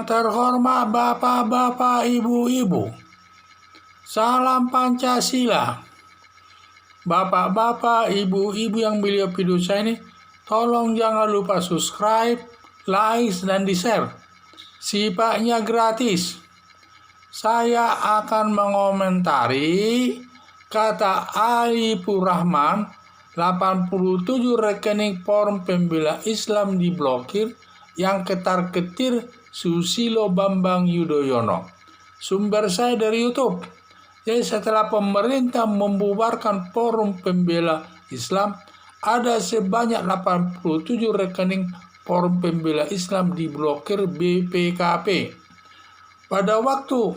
Yang terhormat bapak-bapak, ibu-ibu, salam Pancasila. Bapak-bapak, ibu-ibu yang beliau video saya ini, tolong jangan lupa subscribe, like, dan di-share. Sifatnya gratis. Saya akan mengomentari kata Arifur Rahman, 87 rekening Forum Pembela Islam diblokir, yang ketar-ketir Susilo Bambang Yudhoyono. Sumber saya dari YouTube. Jadi setelah pemerintah membubarkan Forum Pembela Islam, ada sebanyak 87 rekening Forum Pembela Islam diblokir BPKP. Pada waktu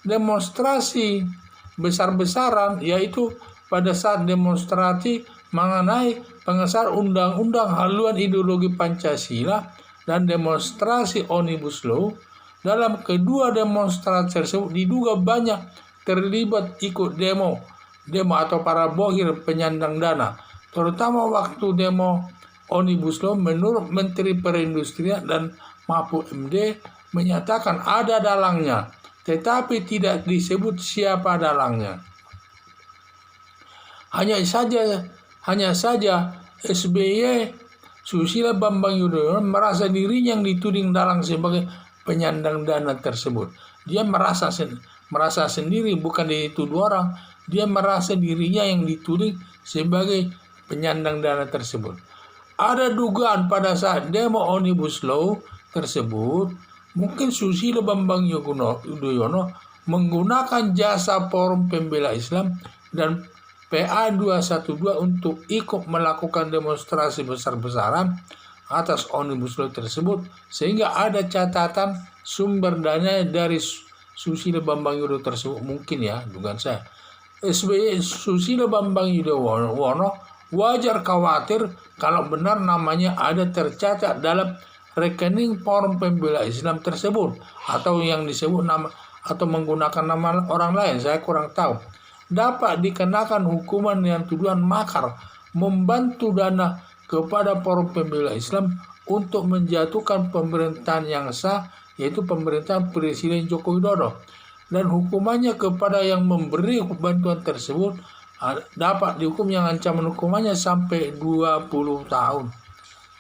demonstrasi besar-besaran, yaitu pada saat demonstrasi mengenai pengesahan Undang-Undang Haluan Ideologi Pancasila dan demonstrasi Omnibus Law, dalam kedua demonstrasi tersebut diduga banyak terlibat ikut demo atau para bohir penyandang dana, terutama waktu demo Omnibus Law. Menurut Menteri Perindustrian dan Mahfud MD menyatakan ada dalangnya, tetapi tidak disebut siapa dalangnya. Hanya saja SBY Susilo Bambang Yudhoyono merasa dirinya yang dituding dalang sebagai penyandang dana tersebut. Dia merasa sendiri, bukan dituduh orang. Dia merasa dirinya yang dituding sebagai penyandang dana tersebut. Ada dugaan pada saat demo Omnibus Law tersebut, mungkin Susilo Bambang Yudhoyono menggunakan jasa Forum Pembela Islam dan PA 212 untuk ikut melakukan demonstrasi besar-besaran atas Omnibus Law tersebut, sehingga ada catatan sumber dana dari Susilo Bambang Yudhoyono tersebut. Mungkin ya, dugaan saya. SBY Susilo Bambang Yudhoyono wajar khawatir kalau benar namanya ada tercatat dalam rekening Forum Pembela Islam tersebut, atau yang disebut nama atau menggunakan nama orang lain, saya kurang tahu. Dapat dikenakan hukuman yang tuduhan makar membantu dana kepada Forum Pembela Islam untuk menjatuhkan pemerintahan yang sah, yaitu pemerintahan Presiden Joko Widodo, dan hukumannya kepada yang memberi bantuan tersebut dapat dihukum yang ancaman hukumannya sampai 20 tahun.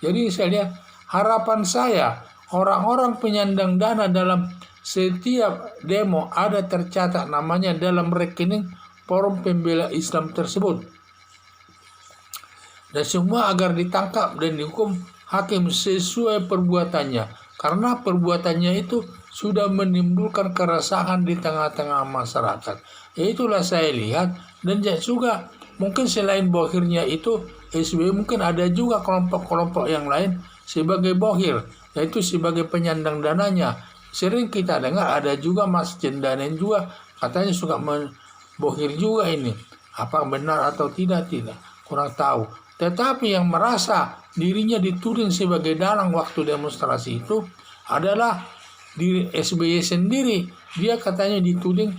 Jadi saya lihat, harapan saya orang-orang penyandang dana dalam setiap demo ada tercatat namanya dalam rekening Forum Pembela Islam tersebut, dan semua agar ditangkap dan dihukum hakim sesuai perbuatannya, karena perbuatannya itu sudah menimbulkan keresahan di tengah-tengah masyarakat. Itulah saya lihat. Dan juga mungkin selain bohirnya itu SBY, mungkin ada juga kelompok-kelompok yang lain sebagai bohir, yaitu sebagai penyandang dananya. Sering kita dengar ada juga Mas Jendanen juga katanya suka bohir juga ini. Apa benar atau tidak kurang tahu. Tetapi yang merasa dirinya dituding sebagai dalang waktu demonstrasi itu adalah diri SBY sendiri. Dia katanya dituding,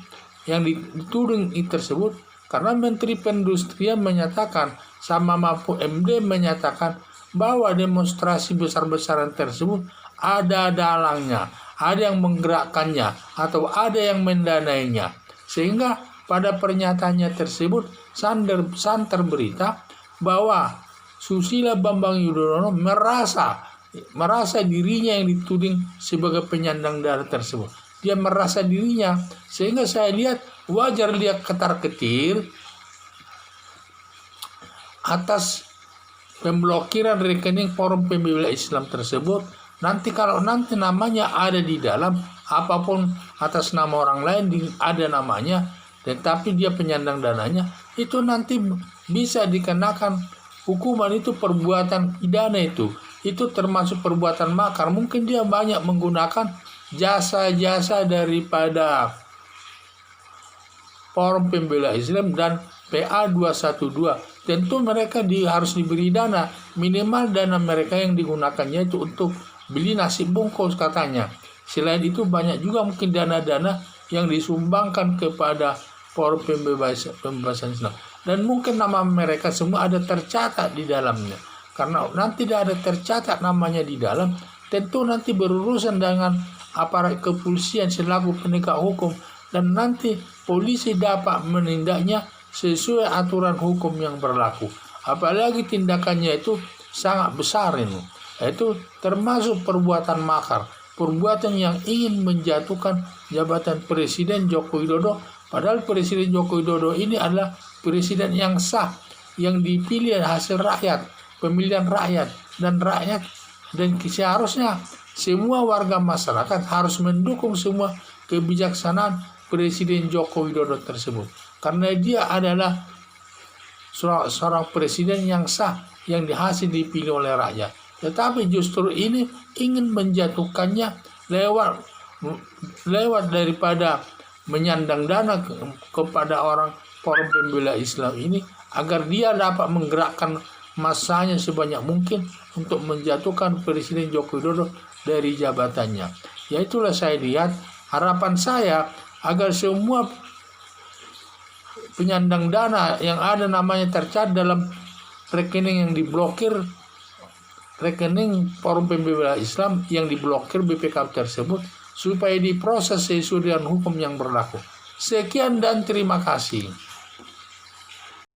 yang dituding tersebut karena Menteri Perindustrian menyatakan sama Mahfud MD menyatakan bahwa demonstrasi besar-besaran tersebut ada dalangnya, ada yang menggerakkannya, atau ada yang mendanainya. Sehingga pada pernyataannya tersebut santer berita bahwa Susilo Bambang Yudhoyono merasa dirinya yang dituding sebagai penyandang dana tersebut. Dia merasa dirinya, sehingga saya lihat wajar dia ketar-ketir atas pemblokiran rekening Forum Pembela Islam tersebut. Nanti kalau nanti namanya ada di dalam, apapun atas nama orang lain ada namanya, tetapi dia penyandang dananya, itu nanti bisa dikenakan hukuman. Itu perbuatan pidana, itu termasuk perbuatan makar. Mungkin dia banyak menggunakan jasa-jasa daripada Forum Pembela Islam dan PA 212. Tentu mereka harus diberi dana, minimal dana mereka yang digunakannya itu untuk beli nasi bungkus katanya. Selain itu banyak juga mungkin dana-dana yang disumbangkan kepada Forum Pembebasan Islam. Dan mungkin nama mereka semua ada tercatat di dalamnya. Karena nanti tidak ada tercatat namanya di dalam, tentu nanti berurusan dengan aparat kepolisian selaku penegak hukum, dan nanti polisi dapat menindaknya sesuai aturan hukum yang berlaku. Apalagi tindakannya itu sangat besar ini, yaitu termasuk perbuatan makar, perbuatan yang ingin menjatuhkan jabatan Presiden Joko Widodo. Padahal Presiden Joko Widodo ini adalah presiden yang sah, yang dipilih hasil rakyat, pemilihan rakyat, dan seharusnya semua warga masyarakat harus mendukung semua kebijaksanaan Presiden Joko Widodo tersebut, karena dia adalah seorang presiden yang sah, yang dihasil dipilih oleh rakyat. Tetapi justru ini ingin menjatuhkannya lewat daripada menyandang dana kepada forum pembela Islam ini, agar dia dapat menggerakkan masanya sebanyak mungkin untuk menjatuhkan Presiden Joko Widodo dari jabatannya. Ya, itulah saya lihat, harapan saya agar semua penyandang dana yang ada namanya tercatat dalam rekening yang diblokir, rekening forum pembela Islam yang diblokir BPK tersebut, supaya diproses sesuai dengan hukum yang berlaku. Sekian dan terima kasih.